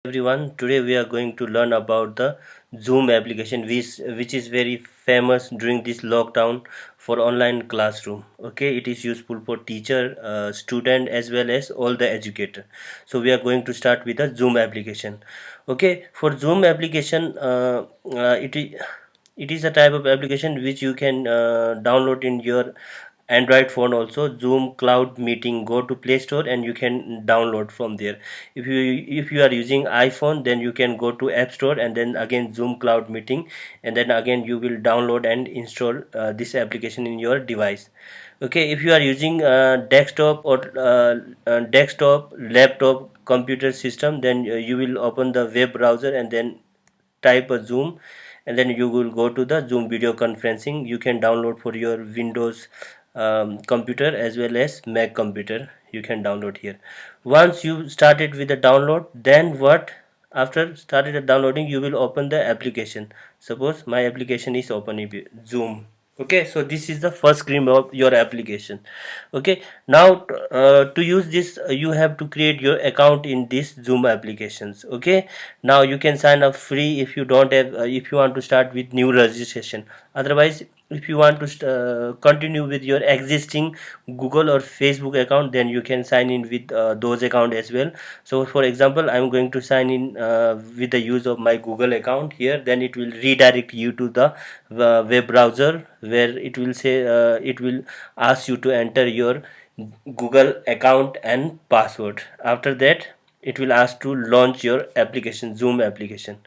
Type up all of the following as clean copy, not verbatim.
Everyone, today we are going to learn about the Zoom application, which is very famous during this lockdown for online classroom. Okay, it is useful for teacher, student, as well as all the educator. So we are going to start with the Zoom application. Okay, for Zoom application, it is a type of application which you can download in your Android phone also. Zoom Cloud Meeting, go to Play Store and you can download from there. If you are using iPhone, then you can go to App Store and then again Zoom Cloud Meeting, and then again you will download and install this application in your device. Okay, if you are using desktop laptop computer system, then you will open the web browser and then type a Zoom, and then you will go to the Zoom video conferencing. You can download for your Windows computer as well as Mac computer. You can download here. Once you started with the download, then what? After started the downloading, you will open the application. Suppose my application is open in Zoom. Okay, so this is the first screen of your application. Okay, now to use this, you have to create your account in this Zoom applications. Okay, now you can sign up free if you don't have if you want to start with new registration. Otherwise, if you want to continue with your existing Google or Facebook account, then you can sign in with those account as well. So for example, I'm going to sign in with the use of my Google account here. Then it will redirect you to the web browser, where it will say it will ask you to enter your Google account and password. After that, it will ask to launch your application, Zoom application.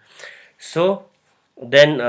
So then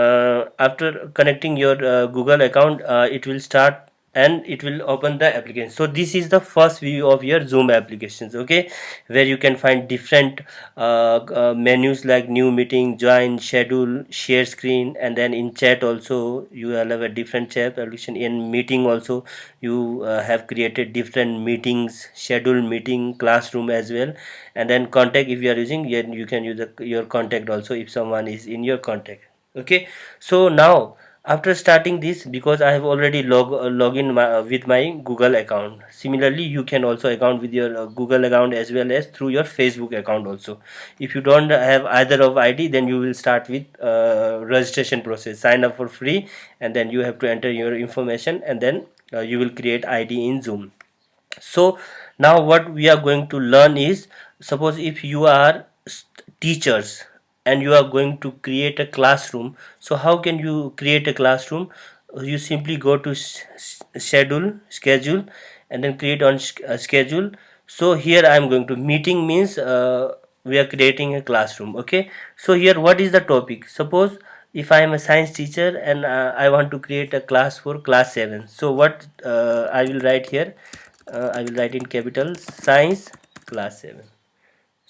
after connecting your Google account, it will start and it will open the application. So this is the first view of your Zoom applications. Okay, where you can find different menus like new meeting, join, schedule, share screen, and then in chat also you will have a different chat application. In meeting also you have created different meetings, schedule meeting, classroom as well. And then contact, if you are using, you can use your contact also if someone is in your contact. Okay, so now after starting this, because I have already login with my Google account. Similarly, you can also account with your Google account as well as through your Facebook account also. If you don't have either of ID, then you will start with registration process, sign up for free, and then you have to enter your information, and then you will create ID in Zoom. So now what we are going to learn is, suppose if you are teachers and you are going to create a classroom. So how can you create a classroom? You simply go to schedule, and then create on schedule. So here I am going to meeting means we are creating a classroom. Okay, so here what is the topic? Suppose if I am a science teacher and I want to create a class for class 7. So what I will write here, I will write in capital science class 7.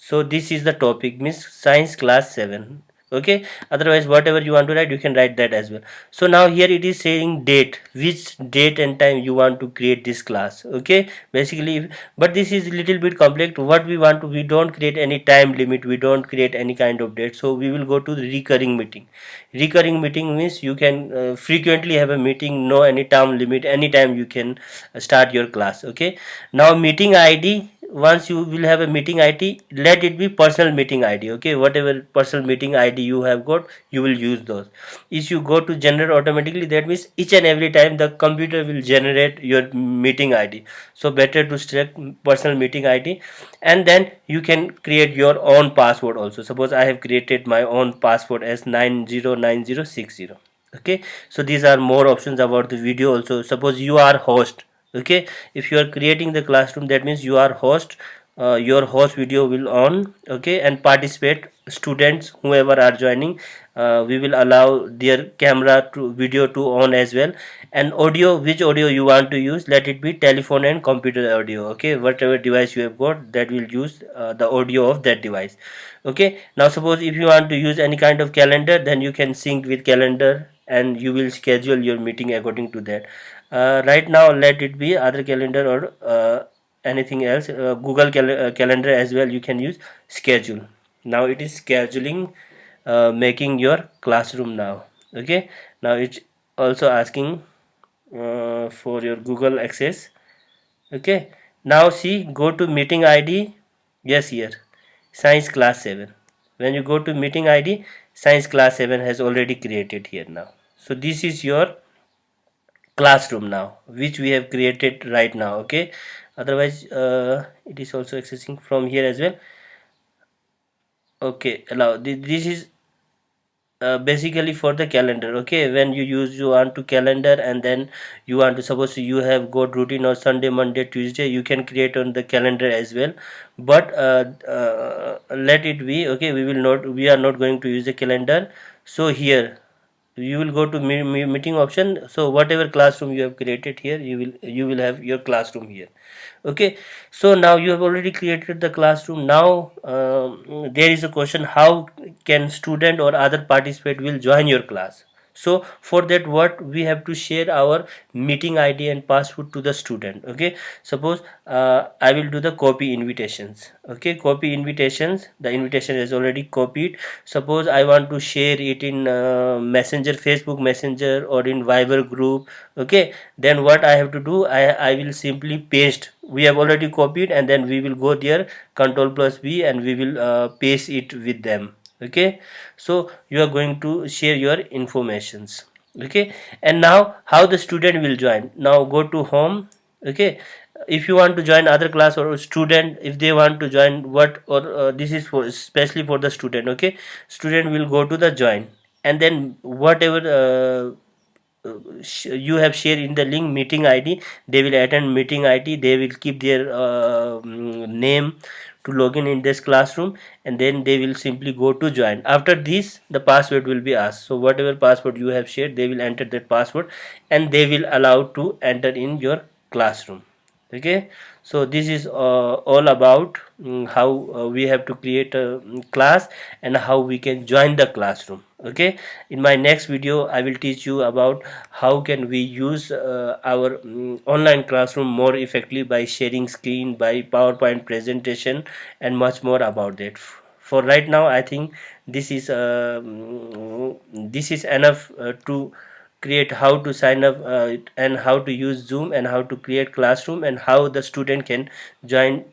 So this is the topic, means science class 7. Okay, otherwise whatever you want to write, you can write that as well. So now here it is saying date, which date and time you want to create this class. Okay, basically, but this is little bit complex. What we want to, we don't create any time limit, we don't create any kind of date. So we will go to the recurring meeting. Recurring meeting means you can frequently have a meeting, no any time limit, anytime you can start your class. Okay, now meeting ID, once you will have a meeting ID, let it be personal meeting ID. Okay, whatever personal meeting ID you have got, you will use those. If you go to generate automatically, that means each and every time the computer will generate your meeting ID. So better to select personal meeting ID, and then you can create your own password also. Suppose I have created my own password as 909060. Okay, so these are more options about the video also. Suppose you are host. Okay, if you are creating the classroom, that means you are host. Your host video will on. Okay, and participate students whoever are joining, we will allow their camera to video to on as well. And audio, which audio you want to use, let it be telephone and computer audio. Okay, whatever device you have got, that will use the audio of that device. Okay, now suppose if you want to use any kind of calendar, then you can sync with calendar and you will schedule your meeting according to that. Right now let it be other calendar or anything else, Google calendar as well you can use. Schedule, now it is scheduling, making your classroom now. Okay, now it's also asking for your Google access. Okay, now see, go to meeting ID. Yes, here science class 7. When you go to meeting ID, science class 7 has already created here now. So this is your classroom now, which we have created right now. Okay, otherwise it is also accessing from here as well. Okay, allow this is basically for the calendar. Okay, when you want to calendar, and then you want to, suppose you have got routine or Sunday, Monday, Tuesday, you can create on the calendar as well. But let it be. Okay, we are not going to use the calendar. So here you will go to meeting option. So whatever classroom you have created here, you will have your classroom here. Okay, so now you have already created the classroom. Now there is a question, how can student or other participant will join your class? So for that, what we have to share our meeting ID and password to the student. Okay, suppose I will do the copy invitations. Okay, copy invitations, the invitation is already copied. Suppose I want to share it in messenger, Facebook messenger, or in Viber group. Okay, then what I have to do, I will simply paste. We have already copied, and then we will go there, control plus V, and we will paste it with them. Okay, so you are going to share your informations. Okay, and now how the student will join? Now go to home. Okay, if you want to join other class or student, if they want to join what, or this is for especially for the student. Okay, student will go to the join, and then whatever you have shared in the link meeting ID, they will attend meeting ID, they will keep their name to login in this classroom, and then they will simply go to join. After this, the password will be asked. So whatever password you have shared, they will enter that password, and they will allow to enter in your classroom. Okay, so this is all about how we have to create a class, and how we can join the classroom. Okay, in my next video I will teach you about how can we use our online classroom more effectively by sharing screen, by PowerPoint presentation, and much more about that. For right now, I think this is enough to create how to sign up, and how to use Zoom, and how to create classroom, and how the student can join